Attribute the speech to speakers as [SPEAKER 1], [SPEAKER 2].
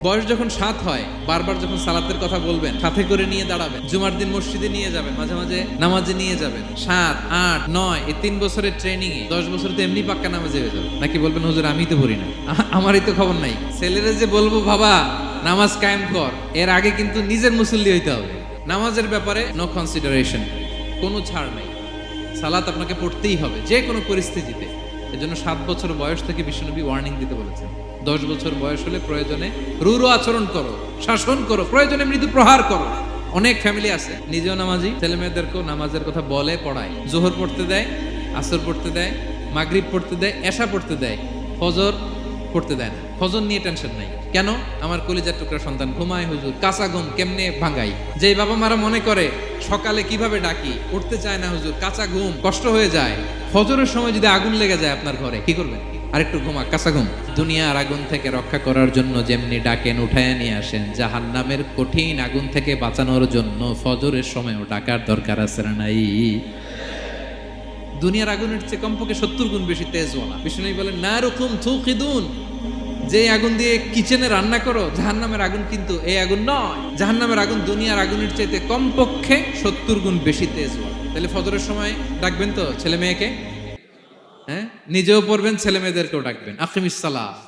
[SPEAKER 1] বয়স যখন 7 হয়, বারবার যখন সালাতের কথা বলবেন, সাথে করে নিয়ে দাঁড়াবেন, জুমার দিন মসজিদে নিয়ে যাবেন, মাঝে মাঝে নামাজে নিয়ে যাবেন। 7, 8, 9 এই 3 বছরের ট্রেনিং এ 10 বছর তো এমনি পাক্কা নামাজে হয়ে যাবে। নাকি বলবেন হুজুর আমি তো পড়ি না, আমারই তো খবর নাই। ছেলেরা যে বলবো বাবা নামাজ কায়েম কর, এর আগে কিন্তু নিজের মুসল্লি হইতে হবে। নামাজের ব্যাপারে নো কনসিডারেশন, কোনো ছাড় নাই। সালাত আপনাকে পড়তেই হবে যে কোনো পরিস্থিতিতে। এজন্য 7 বছর বয়স থেকে বিশ্বনবী ওয়ার্নিং দিতে বলেছেন। 10 বছর বয়স হলে প্রয়োজনে রূঢ় আচরণ করো, শাসন করো, প্রয়োজনে মৃদু প্রহার করো। অনেক ফ্যামিলি আছে নিজেও নামাজি, ছেলে মেয়েদেরকেও নামাজের কথা বলে পড়ায়। জোহর পড়তে দেয়, আসর পড়তে দেয়, মাগরিব পড়তে দেয়, এশা পড়তে দেয়, ফজর পড়তে দেয় না। ফজর নিয়ে টেনশন নাই। কেন? আমার কলিজার টুকরা সন্তান ঘুমায় হুজুর, কাঁচা ঘুম কেমনে ভাঙাই। যেই বাবা মারা মনে করে সকালে কিভাবে ডাকি, উঠতে চায় না হুজুর, কাঁচা ঘুম কষ্ট হয়ে যায়। ফজরের সময় যদি আগুন লেগে যায় আপনার ঘরে, কি করবেন? আরেকটু ঘুমা, কাঁচা ঘুম। দুনিয়ার আগুন থেকে রক্ষা করার জন্য যেমনি ডাকেন, উঠায় নিয়ে আসেন, জাহান্নামের কঠিন আগুন থেকে বাঁচানোর জন্য ফজরের সময়ও ডাকার দরকার আছে না নাই? দুনিয়ার আগুনের চেয়ে কমপক্ষে 70 গুণ বেশি তেজওয়ালা। বিষ্ণু বলেন নারুকুম তুকিদুন, যে আগুন দিয়ে কিচেনে রান্না করো, জাহান্নামের আগুন কিন্তু এই আগুন নয়। জাহান্নামের আগুন দুনিয়ার আগুনের চাইতে কমপক্ষে 70 গুণ বেশি তেজওয়ালা। তাহলে ফজরের সময় ডাকবেন তো ছেলে মেয়েকে, হ্যাঁ, নিজেও পড়বেন, ছেলে মেয়েদেরকেও ডাকবেন। আকিমিস সালাহ।